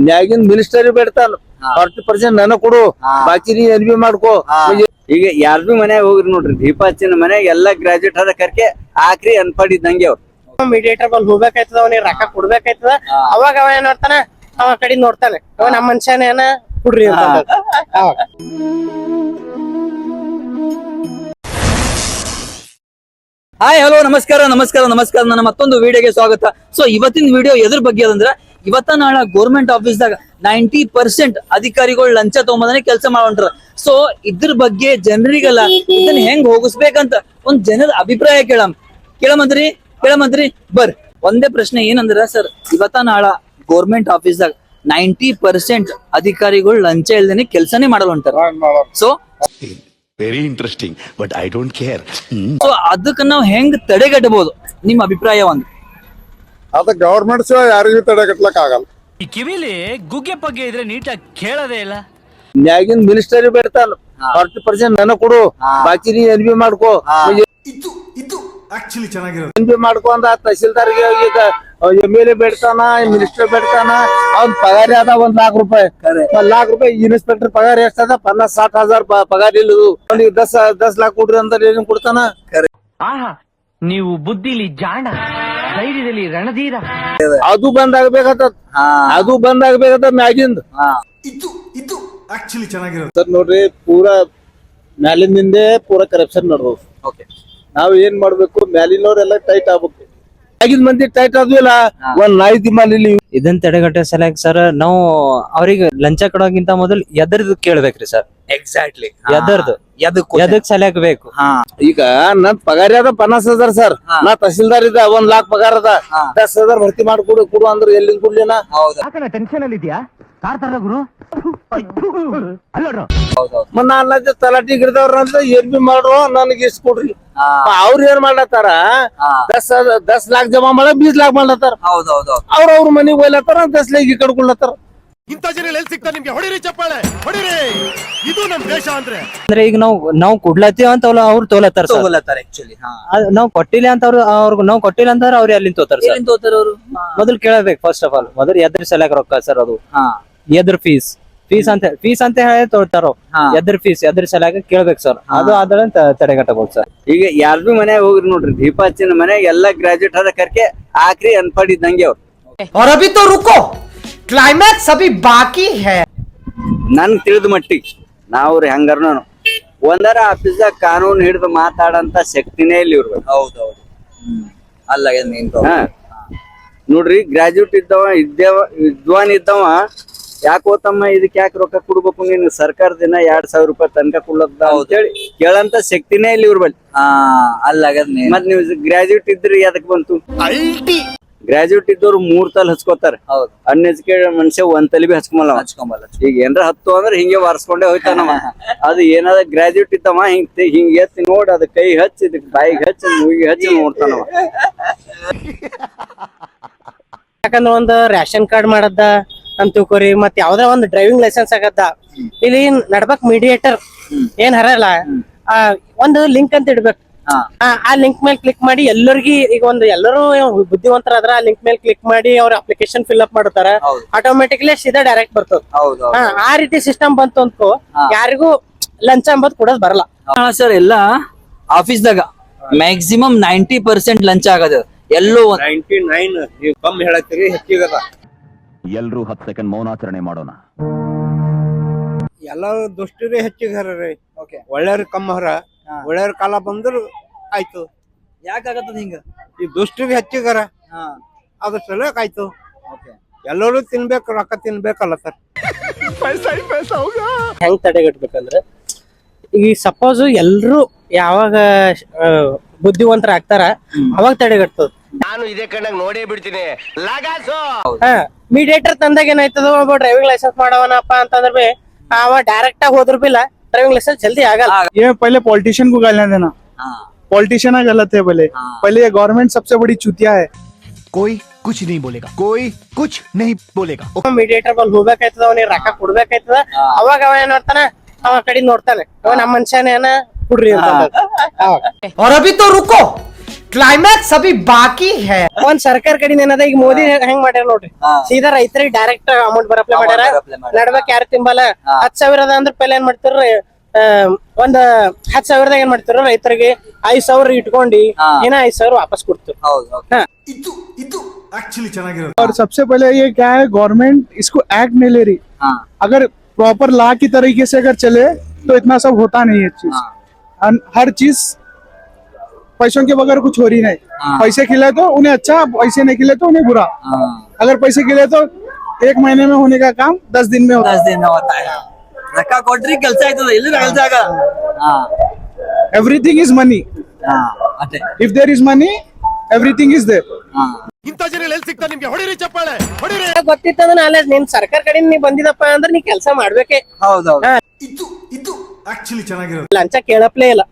ಮ್ಯಾಗಿನ್ minister ಬಿಡ್ತಾನ 40% ನನಗ್ ಕೊಡು, ಬಾಕಿ ನೀ ಎಲ್ ಬಿ ಮಾಡ್ಕೋ. ಈಗ ಯಾರ್ ಬಿ ಮನ್ಯಾಗ ಹೋಗ್ರಿ ನೋಡ್ರಿ, ದೀಪ ಹಚ್ಚಿನ ಮನ್ಯಾಗ ಎಲ್ಲಾ ಗ್ರಾಜುಯೇಟ್ ಆದ ಕರ್ಕೆ ಆಕ್ರಿ ಅನ್ಪಡ್ ಇದ್ದಂಗೆ ಅವ್ರು ಮೀಡಿಯೇಟರ್ ಬಲ್ ಹೋಗ್ಬೇಕಾಯ್ತದ, ಅವ್ನಿಗೆ ರೊಕ್ಕ ಕೊಡ್ಬೇಕಾಯ್ತದ. ಅವಾಗ ಅವ ಏನ್ ಮಾಡ್ತಾನ, ಅವ ಕಡೆ ನೋಡ್ತಾನೆ, ಅವ ನಮ್ಮ ಮನುಷ್ಯನೇನ ಕುಡ್ರಿ ಅಂತ ಅವಾಗ. ಹಾಯ್ ಹಲೋ ನಮಸ್ಕಾರ ನನ್ನ ಮತ್ತೊಂದು ವಿಡಿಯೋಗೆ ಸ್ವಾಗತ. ಸೊ ಇವತ್ತಿನ ವಿಡಿಯೋ ಎದ್ರ ಬಗ್ಗೆ ಅದಂದ್ರ, ಇವತ್ತ ನಾಳ ಗೋರ್ಮೆಂಟ್ ಆಫೀಸ್ದಾಗ 90% ಅಧಿಕಾರಿಗಳು ಲಂಚ ತಗೊಂಬಂದ್ರೆ ಕೆಲಸ ಮಾಡ್ಕೊಂಡ್ರ. ಸೊ ಇದ್ರ ಬಗ್ಗೆ ಜನರಿಗೆಲ್ಲ ಇದನ್ನ ಹೆಂಗ್ ಹೋಗಿಸ್ಬೇಕಂತ ಒಂದ್ ಜನರ ಅಭಿಪ್ರಾಯ ಕೇಳಮಂತ್ರಿ ಬರ್. ಒಂದೇ ಪ್ರಶ್ನೆ ಏನಂದ್ರ ಸರ್, ಇವತ್ತ ನಾಳ ಗೋರ್ಮೆಂಟ್ ಆಫೀಸ್ದಾಗ 90% ಅಧಿಕಾರಿಗಳು ಲಂಚ ಇಲ್ದೇನೆ ಕೆಲಸನೇ ಮಾಡಲ್ಲ ಹೊಂಟಾರ. So very interesting, but I don't care. So ಅದಕ್ಕೆ ನಾವು ಹೆಂಗ್ ತಡೆಗಟ್ಟಬಹುದು, ನಿಮ್ಮ ಅಭಿಪ್ರಾಯ ಒಂದು? ಅದ ಗವರ್ಮೆಂಟ್ ಯಾರಿಗೂ ತಡೆಗಟ್ಲಕ್ ಆಗಲ್ಲ. ಈ ಕಿವಿಲಿ ಗುಗ್ಗೆ ಪಗ್ಗೆ ಇದ್ರೆ ನೀಟಾಗಿ ಕೇಳೋದೇ ಇಲ್ಲ. ಮ್ಯಾಗಿನ್ ಮಿನಿಸ್ಟರ್ ಬಿಡ್ತಾನ 40% ನನಗ್ ಕೊಡು, ಬಾಕಿ ನೀ ಎಲ್ ಬಿ ಮಾಡ್ಕೋ. ಇದು ಆಕ್ಚುಲಿ ಚೆನ್ನಾಗಿರೋದು. ಎಲ್ ಬಿ ಮಾಡ್ಕೊ ಅಂತ ತಹಸೀಲ್ದಾರ್ಗೆ ಈಗ MLA ಬೇಡ್ತಾನ, ಮಿನಿಸ್ಟರ್ ಬೇಡ್ತಾನ. ಅವ್ನ್ ಪಗಾರ ಅದ ₹1 lakh. ₹1 lakh ಇನ್ಸ್ಪೆಕ್ಟರ್ ಪಗಾರ ಎಷ್ಟದ? 50,000-60,000 ಪಗಾರ ಇಲ್ಲದು. ಅವ್ನಿಗೆ 10 lakh ಕೊಡ್ರಿ ಅಂತ ಏನ್ ಕೊಡ್ತಾನ? ಆಹಾ, ನೀವು ಬುದ್ಧಿಲಿ ಜಾಣ, ಧೈರ್ಯದಲ್ಲಿ ರಣಧೀರ. ಅದು ಬಂದ್ ಆಗ್ಬೇಕಂತ ಮ್ಯಾಗಿಂದ. ಇದು ಆಕ್ಚುಲಿ ಚೆನ್ನಾಗಿರೋದು. ಸರ್ ನೋಡ್ರಿ, ಪೂರಾ ಮ್ಯಾಲಿಂದಿಂದೆ ಪೂರಾ ಕರಪ್ಷನ್ ನಡೆದವು. ನಾವ್ ಏನ್ ಮಾಡ್ಬೇಕು, ಮ್ಯಾಲಿನವ್ರೆಲ್ಲ ಟೈಟ್ ಆಗ್ಬೇಕು. ಮ್ಯಾಗಿನ ಮಂದಿ ಟೈಟ್ ಆದ್ವಿಲ್ಲ, ಒಂದ್ ನಾಯಿ ದಿಮಾಲಿ. ಇದನ್ನ ತಡೆಗಟ್ಟೋ ಸಲಕ್ ಸರ್, ನಾವು ಅವ್ರಿಗೆ ಲಂಚ ಕೊಡೋಕ್ಕಿಂತ ಮೊದಲು ಎದರ್ದು ಕೇಳ್ಬೇಕ್ರಿ ಸರ್. ಎಕ್ಸಾಕ್ಟ್ಲಿ ಎದರ್ದು ಎದಕ್ ಸಲಕ್ ಬೇಕು. ಈಗ ನನ್ ಪಗಾರ ಅದ 50,000 ಸರ್. ನಾ ತಹಸೀಲ್ದಾರ್ ಇದ್ದ 1 lakh ಪಗಾರ ಅದ. 10,000 ಭರ್ತಿ ಮಾಡ್ಕೊಡು ಅಂದ್ರೆ ಎಲ್ಲಿಂದ ಕೊಡ್ಲಿನ? ಟೆನ್ಷನ್ ಅಲ್ಲಿ ಇದೆಯಾ? ಕಾರ್ ತರ ಗುರು ಮತ್ ನಾನ್ ತಲಾಟಿ ಗಿಡದವ್ರ ಏನ್ ಬಿ ಮಾಡ್ರು, ನನಗೆ ಇಷ್ಟ ಕೊಡ್ರಿ. ಅವ್ರ ಏನ್ ಮಾಡ್ಲತ್ತಾರ, 10 lakh ಜಮಾ ಮಾಡ 20 lakh ಮಾಡ್ಲತ್ತಾರ. ಅವ್ರ ಮನಿಗ್ ಹೋಗ್ಲತ್ತಾರ, 10 lakh ಈ ಕಡೆ ಕೊಡ್ಲತ್ತಾರ. ಇಂಥ ಜನ ಎಲ್ಲಿ ಸಿಗ್ತಾರೆ ನಿಮ್ಗೆ? ಹೊಡಿರಿ ಚಪ್ಪಾಳೆ, ಹೊಡಿರಿ. ಇದು ನಮ್ ದೇಶ ಅಂದ್ರೆ ಈಗ ನಾವು ಕೊಡ್ಲತ್ತೀವ ಅಂತ ಅವ್ರು ತೋಲತ್ತಾರ ಸರ್. ಆಕ್ಚುಲಿ ನಾವ್ ಕೊಟ್ಟಿಲ್ಲ ಅಂತ ನಾವ್ ಕೊಟ್ಟಿಲ್ಲ ಅಂತ ಅವ್ರು ಎಲ್ಲಿಂದ ತೋತಾರ ಸರ್? ಮೊದಲು ಕೇಳಬೇಕು ಫಸ್ಟ್ ಆಫ್ ಆಲ್. ಮೊದಲು ಎದ್ರ ಸಲಕ್ ರೊಕ್ಕ ಸರ್? ಅದು ಎದ್ರ ಫೀಸ್ ಅಂತ ಹೇಳಿ ತೊಳ್ತಾರ. ಎದ್ರ ಸಲಕ ಕೇಳ್ಬೇಕು ಸರ್. ಅದು ಆದ್ರೆ ತಡೆಗಟ್ಟಬಹುದು ಸರ್. ಈಗ ಯಾರ್ ಬಿ ಮನ್ಯಾಗ ಹೋಗ್ರಿ ನೋಡ್ರಿ, ದೀಪ ಹಚ್ಚಿನ ಮನ್ಯಾಗ ಎಲ್ಲಾ ಗ್ರಾಜುಯೇಟ್ ಆದ ಕರ್ಕೆ ಆಕ್ರಿ ಅನ್ಪಡ್ ಇದ್ದಂಗೆ ಅವ್ರು. और अभी तो रुको, क्लाइमैक्स अभी बाकी है. ನನ್ ತಿಳಿದ ಮಟ್ಟಿಗೆ ನಾವ್ರಿ ಹಂಗಾರ ಒಂದರ ಆಫೀಸ್ದಾಗ ಕಾನೂನು ಹಿಡಿದು ಮಾತಾಡಂತ ಶಕ್ತಿನೇ ಇಲ್ಲಿ ಇರ್ಬೇಕು. ಹೌದೌದು. ಅಲ್ಲ ನೋಡ್ರಿ, ಗ್ರಾಜುಯೇಟ್ ವಿದ್ವಾನ್ ಇದ್ದವ ಯಾಕೆ ಹೋತಮ್ಮ ಇದಕ್ಕೆ ಯಾಕೆ ರೊಕ್ಕ ಕೊಡ್ಬೇಕು ನೀನು, ಸರ್ಕಾರದಿಂದ ₹2,000 ತನಕ ಕೊಡ್ಲತ್ತ ಅಂತೇಳಿ ಕೇಳಂತ ಶಕ್ತಿನೇ ಇಲ್ಲಿ ಇರ್ಬೇಕು. ಮತ್ ನೀವು ಗ್ರಾಜುಯೇಟ್ ಇದ್ರಿ ಅದಕ್ಕೆ ಬಂತು? ಗ್ರಾಜುಯೇಟ್ ಇದ್ದವ್ರು 3 ತಲೆ ಹಚ್ಕೋತಾರ. ಅನ್ಎಜುಕೇಟೆಡ್ ಮನುಷ್ಯ 1 ತಲೆ ಬಿ ಹಚ್ಕೊಂಬಲ್ಲ. ಈಗ ಏನ್ರ ಹತ್ತು ಅಂದ್ರೆ ಹಿಂಗೆ ವಾರ್ಸ್ಕೊಂಡೆ ಹೋಯ್ತಾನವ. ಅದು ಏನಾದ ಗ್ರಾಜುಯೇಟ್ ಇದ್ದವ ಹಿಂಗ್ ಎತ್ತಿ ನೋಡಿ, ಅದ ಕೈ ಹಚ್ಚಿ, ಇದಕ್ ಬಾಯಿಗೆ ಹಚ್ಚಿ, ಮೂಗಿಗೆ ಹಚ್ಚಿ ನೋಡ್ತಾನವ. ಯಾಕಂದ್ರ ಒಂದ್ ರೇಷನ್ ಕಾರ್ಡ್ ಮಾಡದ ಅಂತ ತಿಳ್ಕೊರಿ, ಮತ್ ಯಾವ್ದ್ರ ಒಂದ್ ಡ್ರೈವಿಂಗ್ ಲೈಸೆನ್ಸ್ ಆಗತ್ತ. ಇಲ್ಲಿ ನಡ್ಬಕ್ ಮೀಡಿಯೇಟರ್ ಏನ್ ಹರಲ್ಲ, ಒಂದು ಲಿಂಕ್ ಅಂತ ಇಡ್ಬೇಕು. ಆ ಲಿಂಕ್ ಮೇಲೆ ಕ್ಲಿಕ್ ಮಾಡಿ ಎಲ್ಲರಿಗೂ, ಈಗ ಎಲ್ಲರೂ ಬುದ್ಧಿವಂತರ ಅದ್ರ, ಆ ಲಿಂಕ್ ಮೇಲೆ ಕ್ಲಿಕ್ ಮಾಡಿ ಅವ್ರ ಅಪ್ಲಿಕೇಶನ್ ಫಿಲ್ ಅಪ್ ಮಾಡ್ತಾರ. ಆಟೋಮೆಟಿಕ್ಲಿ ಸೀದಾ ಡೈರೆಕ್ಟ್ ಬರ್ತದ. ಆ ರೀತಿ ಸಿಸ್ಟಮ್ ಬಂತು ಅಂದ್ಕೋ, ಯಾರಿಗೂ ಲಂಚ ಎಂಬುದು ಕೊಡೋದ್ ಬರಲ್ಲ ಸರ್. ಎಲ್ಲಾ ಆಫೀಸ್ದಾಗ ಮ್ಯಾಕ್ಸಿಮಮ್ 90% ಲಂಚ ಆಗದ. ಎಲ್ಲೋ 99 ನೀವು ಕಮ್ಮಿ ಹೇಳತ್ತೀರಿ, ಹೆಚ್ಚಿಗದ. ಎಲ್ರೂ 10 ಸೆಕೆಂಡ್ ಮೌನಾಚರಣೆ ಮಾಡೋಣ. ಎಲ್ಲರೂ ದುಷ್ಟರೇ ಹೆಚ್ಚಿಗೆ ಹರ್ರಿ, ಒಳ್ಳೆಯವ್ರ ಕಮ್ಮ ಹರ. ಒಳ್ಳೆಯವ್ರ ಕಾಲ ಬಂದ್ರು ಆಯ್ತು. ಯಾಕಾಗತ್ತದ ಹಿಂಗ? ಈ ದುಷ್ಟರಿಗೆ ಹೆಚ್ಚಿಗರ, ಅದ್ರ ಸಲಕ್ ಆಯ್ತು. ಎಲ್ಲರೂ ತಿನ್ಬೇಕು, ರೊಕ್ಕ ತಿನ್ಬೇಕಲ್ಲ ಸರ್. ಹೆಂಗ್ ತಡೆಗಟ್ಬೇಕಂದ್ರೆ, ಈ ಸಪೋಸ್ ಎಲ್ರು ಯಾವಾಗ ಬುದ್ಧಿವಂತರ ಆಗ್ತಾರ ಅವಾಗ ತಡೆಗಟ್ತದ. ನಾನು ಇದೇ ಕಣ್ಣಾಗ ನೋಡೇ ಬಿಡ್ತೀನಿ. ಮೀಡಿಯೇಟರ್ ತಂದಾಗ ಏನಾಯ್ತದ, ಒಬ್ಬ ಡ್ರೈವಿಂಗ್ ಲೈಸೆನ್ಸ್ ಮಾಡವನಪ್ಪ ಅಂತಂದ್ರೆ ಅವ ಡೈರೆಕ್ಟ್ ಆಗಿ ಹೋದ್ರ ಬಿಲ್ಲ ड्राइविंग लाइसेंस जल्दी आगल। ये पहले पॉलिटिशियन को गालियां देना, पॉलिटिशियन गलत है। पहले ये गवर्नमेंट सबसे बड़ी चूतिया है। कोई कुछ नहीं बोलेगा, कोई कुछ नहीं बोलेगा। ಮೀಡಿಯೇಟರ್ ಬಲ್ ಹೋಗ್ಬೇಕಾಯ್ತದ, ಅವನಿಗೆ ರೊಕ್ಕ ಕೊಡ್ಬೇಕಾಯ್ತದ. ಅವಾಗ ಅವ ಏನ್ ಮಾಡ್ತಾನ, ಅವ ಕಡೆ ನೋಡ್ತಾನೆ, ಅವ ನಮ್ಮ ಮನುಷ್ಯನೇನ ಕುಡ್ರಿ ಅಂತ. और अभी तो रुको, ಕ್ಲೈಮ್ಯಾಕ್ಸ್ ಅಭಿ ಬಾಕಿ ಹೈ. ಒಂದ್ ಸರ್ಕಾರ ಕಡೆಯಿಂದ ಏನದ ಈಗ ಮೋದಿ ಹೆಂಗ್ ಮಾಡ್ಯಾರ ನೋಡ್ರಿ, ಸೀದಾ ರೈತರಿಗೆ ಡೈರೆಕ್ಟ್ ಅಮೌಂಟ್ ಬರಪ್ಲೆ ಮಾಡ್ಯಾರ. ನಡ್ಬೇಕ್ ಯಾರು ತಿಂಬಲ್ಲ. 10,000 ಅದ ಅಂದ್ರ ಪೆಲ್ಲ ಏನ್ ಮಾಡ್ತಾರ, ಒಂದ್ 10,000ದಾಗ ಏನ್ ಮಾಡ್ತಾರ, ರೈತರಿಗೆ 5,000 ಇಟ್ಕೊಂಡಿ ಏನ 5,000 ವಾಪಸ್ ಕೊಡ್ತಾರ. और सबसे पहले ये क्या है, गवर्नमेंट इसको एक्ट नहीं ले रही. अगर प्रॉपर लॉ की तरीके से अगर चले तो इतना सब होता नहीं है चीज. हर चीज पैसों के बगैर कुछ हो रही नहीं. पैसे खिले तो उन्हें अच्छा, पैसे नहीं खिले तो उन्हें बुरा. अगर पैसे खिले तो 1 महीने में होने का काम 10 दिन में होता 10 दिन होता है. ರೊಕ್ಕ ಕೊಟ್ರಿ ಕೆಲಸ ಆಯ್ತದ, ಎಲ್ಲಿ ಕೆಲಸ ಆಗ. Everything is money. ಅಷ್ಟೇ. If there is money, everything is there. ಇಂಥ ಜನ ಎಲ್ಲಿ ಸಿಗ್ತಾ ನಿಮ್ಗೆ? ಹೊಡಿರಿ ಚಪ್ಪಾಳೆ, ಹೊಡಿರಿ. ಗೊತ್ತಿತ್ತಂದ್ರ ನಾಳೆ ನಿನ್ ಸರ್ಕಾರ ಕಡೆಯಿಂದ ನೀ ಬಂದಿದಪ್ಪ ಅಂದ್ರ ನೀ ಕೆಲಸ ಮಾಡ್ಬೇಕೆ. ಹೌದೌದು. ಲಂಚ ಕೇಳಪ್ಲೇ ಇಲ್ಲ.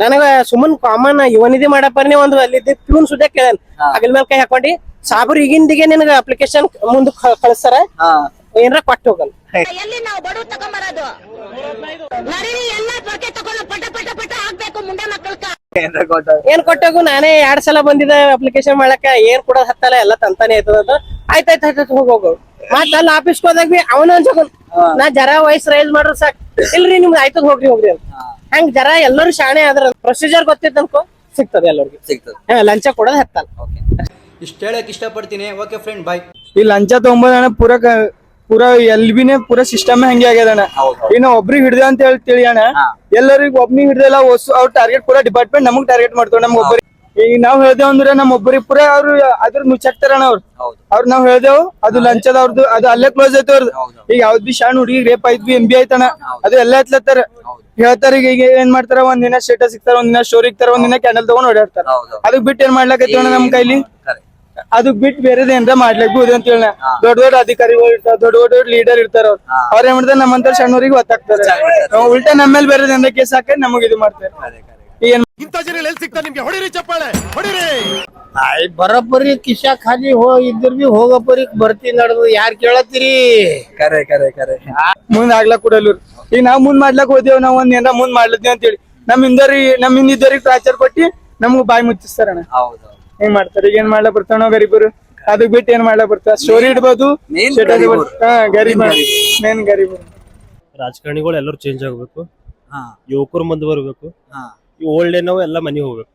ನನಗ ಸುಮ್ಮನ್ ಕಾಮನ್ ಯುವನಿಧಿ ಮಾಡಪ್ಪನೇ ಒಂದು ಅಲ್ಲಿದ್ದ ಪ್ಯೂನ್ ಸುದ್ದ ಕೇಳನ್ ಅಗಲ್ ಮೇಲೆ ಕೈ ಹಾಕೊಂಡಿ ಸಾಬ್ರು ಈಗಿಂದಿಗೆ ನಿನಗ ಅಪ್ಲಿಕೇಶನ್ ಮುಂದ್ ಕಳಿಸ್ತಾರ, ಏನ್ರ ಕೊಟ್ಟು ಹೋಗಲ್ಲ. ಎಲ್ಲಿ ನಾವು ಬಡವ್ರು ತಗೊಂಬರೋದು? ನಡೀರಿ ಎಲ್ಲ ಪೊರ್ಕೆ ತಗೊಂಡು ಪಟ ಪಟ ಪಟ ಹಾಕ್ಬೇಕು ಮುಂಡೆ ಮಕ್ಕಳ್ಕ. ಏನ್ ಕೊಟ್ಟೋಗು, ನಾನೇ 2 ಸಲ ಬಂದಿದ್ದೆ ಅಪ್ಲಿಕೇಶನ್ ಮಾಡಕ, ಏನ್ ಕೊಡೋದ್ ಹತ್ತಲ್ಲ, ಎಲ್ಲ ತಂತಾನೆ ಆಯ್ತದ. ಆಯ್ತಾಯ್ತು ಹೋಗೋಗು. ಮತ್ತ ಅಲ್ಲಿ ಆಫೀಸ್ಗೆ ಹೋದಾಗ ಬಿ ಅವನ ಅನ್ಸೋದು, ನಾ ಜರ ವಯಸ್ಸು ರೈಸ್ ಮಾಡ್ರ ಸಾಕ್, ಇಲ್ರಿ ನಿಮ್ದು ಆಯ್ತದ ಹೋಗ್ರಿ ಅಂತ. ಹಂಗ ಜರ ಎಲ್ಲರೂ ಶಾಣೆ ಆದ್ರ ಪ್ರೊಸೀಜರ್ ಗೊತ್ತಿತ್ತು ಅನ್ಕೋ ಸಿಗ್ತದೆ ಎಲ್ಲರಿಗೂ ಸಿಗ್ತದೆ. ಲಂಚ ಕೊಡೋದ್ ಹತ್ತಲ್ಲ. ಇಷ್ಟ ಹೇಳಕ್ ಇಷ್ಟಪಡ್ತೀನಿ. ಓಕೆ ಫ್ರೆಂಡ್, ಬಾಯ್. ಈ ಲಂಚ ತಗೊಂಬೋದಣ್ಣ ಪೂರಾ ಎಲ್ಬಿನೇ ಪೂರಾ ಸಿಸ್ಟಮ್ ಹಂಗೆ ಆಗ್ಯದಣ್ಣ. ಇನ್ನು ಒಬ್ರಿಗೆ ಹಿಡ್ದ ಅಂತ ಹೇಳ್ತೀವಿ ಅಣ್ಣ, ಎಲ್ಲರಿಗೂ ಒಬ್ನಿಗೆ ಹಿಡ್ದಲ್ಲ ಅವ್ರ ಟಾರ್ಗೆಟ್ ಪೂರಾ ಡಿಪಾರ್ಟ್ಮೆಂಟ್ ನಮಗ್ ಟಾರ್ಗೆಟ್ ಮಾಡ್ತಾವ. ನಮ್ ಒಬ್ಬರಿಗೆ ಈಗ ನಾವ್ ಹೇಳ್ದೇವ್ ಅಂದ್ರೆ ನಮ್ ಒಬ್ಬರಿಗೆ ಪೂರಾ ಅವ್ರು ಅದ್ರ ಮುಚ್ಚಾಕ್ತಾರಣ್ಣ. ಅವ್ರು ನಾವ್ ಹೇಳ್ದೇವ್ ಅದು ಲಂಚದ ಅವ್ರದ್ದು, ಅದು ಅಲ್ಲೇ ಕ್ಲೋಸ್ ಐತೆ ಅವ್ರದ್ದು. ಈಗ ಯಾವ್ದ್ ಬಿ ಶಾಣ್ ಹುಡುಗಿ ರೇಪ್ ಆಯ್ತು, MB ಆಯ್ತಣ್ಣ, ಅದು ಎಲ್ಲ ಎತ್ಲತ್ತಾರ ಹೇಳ್ತಾರ. ಈಗ ಏನ್ ಮಾಡ್ತಾರ, ಒಂದಿನ ಸ್ಟೇಟಸ್ ಸಿಗ್ತಾರ, ಒಂದಿನ ಸ್ಟೋರಿ ಇಕ್ತಾರ, ಒಂದಿನ ಕ್ಯಾಂಡಲ್ ತಗೊಂಡ್ ಓಡಾಡ್ತಾರ. ಅದಕ್ ಬಿಟ್ಟು ಏನ್ ಮಾಡ್ಲಕೈತಿ ನಮ್ ಕೈಲಿ, ಅದಕ್ ಬಿಟ್ಟು ಬೇರೆದ ಏನ್ರ ಮಾಡ್ಲಿಕ್ಕೆ ಅಂತ ಹೇಳ. ದೊಡ್ಡ ದೊಡ್ಡ ಅಧಿಕಾರಿಗಳು ಇರ್ತಾರ, ದೊಡ್ಡ ದೊಡ್ಡ ಲೀಡರ್ ಇರ್ತಾರ, ಅವ್ರ ಏನ್ ಮಾಡ್ತಾರೆ ನಮ್ಮಂತ ಸಣ್ಣವ್ರಿಗೆ ಒತ್ತಾಕ್ತಾರೆ. ಉಲ್ಟಾ ನಮ್ಮೇಲೆ ಬೇರೆದ ಏನ್ರ ಕೇಸ್ ಹಾಕಿ ನಮಗ್ ಇದು ಮಾಡ್ತಾರೆ. ಇಂಥ ಜನ ಎಲ್ಲಿ ಸಿಗ್ತಾ ನಿಮ್ಗೆ? ಹೊಡಿರಿ ಚಪ್ಪಾಳೆ, ಹೊಡಿರಿ. ಬರೋಬ್ಬರಿ ಕಿಶಾ ಖಾಲಿ ಇದ್ರ ಬಿ ಹೋಗೋಬ್ಬರಿ ಬರ್ತಿ ನಡೆದು ಯಾರ್ ಕೇಳತ್ತೀರಿ? ಕರೆ ಮುಂದ್ ಆಗ್ಲಕ್ ಕೊಡಲ್ಲ. ಈಗ ನಾವ್ ಮುಂದ್ ಮಾಡ್ಲಕ್ ಹೋದೇವ್, ನಾವ್ ಒಂದ್ ಏನಾರ ಮುಂದ್ ಮಾಡ್ಲತ್ತೀವಿ ಅಂತೇಳಿ ನಮ್ ಹಿಂದರಿಗೆ ಟಾರ್ಚರ್ ಕೊಟ್ಟಿ ನಮ್ಗ್ ಬಾಯಿ ಮುಚ್ಚಿಸ್ತಾರಣ್ಣ. ಹೆಂಗ್ ಮಾಡ್ತಾರೆ? ಈಗ ಏನ್ ಮಾಡ್ಲಕ್ ಬರ್ತಾನೋ ಗರೀಬರು, ಅದಕ್ ಬಿಟ್ಟು ಏನ್ ಮಾಡ್ಲಕ್ ಬರ್ತಾರ? ಸ್ಟೋರಿ ಇಡ್ಬೋದು, ಗರೀಬ್ ಮೇನ್ ಗರೀಬರು. ರಾಜಕಾರಣಿಗಳು ಎಲ್ಲರೂ ಚೇಂಜ್ ಆಗ್ಬೇಕು, ಯುವಕರು ಮುಂದೆ ಬರ್ಬೇಕು, ಈ ಓಲ್ಡ್ ಏನೋ ಎಲ್ಲ ಮನೆ ಹೋಗ್ಬೇಕು.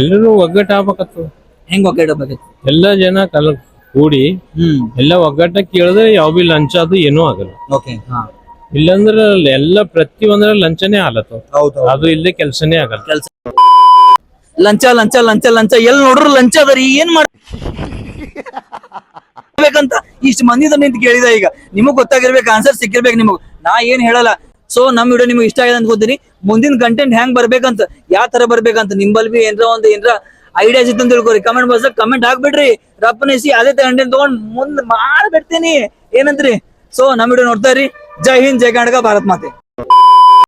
ಎಲ್ಲರೂ ಒಗ್ಗಟ್ಟ ಆಗ್ಬೇಕತ್ತು. ಹೆಂಗ್ ಒಗ್ಗಟ್ಟಬೇಕು? ಎಲ್ಲ ಜನ ಕೂಡಿ ಎಲ್ಲ ಒಗ್ಗಟ್ಟ ಕೇಳಿದ್ರೆ ಯಾವ ಬಿ ಲಂಚ ಅದು ಏನೂ ಆಗಲ್ಲ. ಇಲ್ಲಂದ್ರ ಎಲ್ಲ ಪ್ರತಿ ಒಂದ್ರ ಲಂಚನೇ ಆಗತ್ತ, ಅದು ಇಲ್ಲದೆ ಕೆಲ್ಸನೇ ಆಗಲ್ಲ. ಲಂಚ ಲಂಚ ಲಂಚ ಲಂಚ ಎಲ್ಲಿ ನೋಡ್ರು ಲಂಚ ಅದರಿ. ಏನ್ ಮಾಡ್ಬೇಕಂತ ಇಷ್ಟ ಮಂದಿ ನಿಂತು ಕೇಳಿದ. ಈಗ ನಿಮಗ್ ಗೊತ್ತಾಗಿರ್ಬೇಕು, ಆನ್ಸರ್ ಸಿಕ್ಕಿರ್ಬೇಕು ನಿಮಗ್. ನಾ ಏನ್ ಹೇಳಲ್ಲ. ಸೊ ನಮ್ ವಿಡಿಯೋ ನಿಮ್ಗೆ ಇಷ್ಟ ಆಗಿದೆ ಅನ್ಕೋತೀನಿ. ಮುಂದಿನ ಕಂಟೆಂಟ್ ಹೆಂಗ್ ಬರ್ಬೇಕಂತ, ಯಾವ ತರ ಬರ್ಬೇಕಂತ ನಿಂಬಲ್ ಬಿ ಏನ್ರ ಐಡಿಯಾಸ್ ಇತ್ತು ಅಂತ ತಿಳ್ಕೊರಿ. ಕಮೆಂಟ್ ಬಾಕ್ಸ್ ಕಮೆಂಟ್ ಹಾಕ್ಬಿಡ್ರಿ. ರಪ್ಪನಿಸಿ ಅದೇ ಕಂಟೆಂಟ್ ತಗೊಂಡ್ ಮುಂದ್ ಮಾಡ್ಬಿಡ್ತೀನಿ. ಏನಂತ್ರಿ? ಸೊ ನಮ್ ವಿಡಿಯೋ ನೋಡ್ತಾ ಇರಿ. ಜೈ ಹಿಂದ್, ಜೈ ಕರ್ನಾಟಕ, ಭಾರತ್ ಮಾತೆ.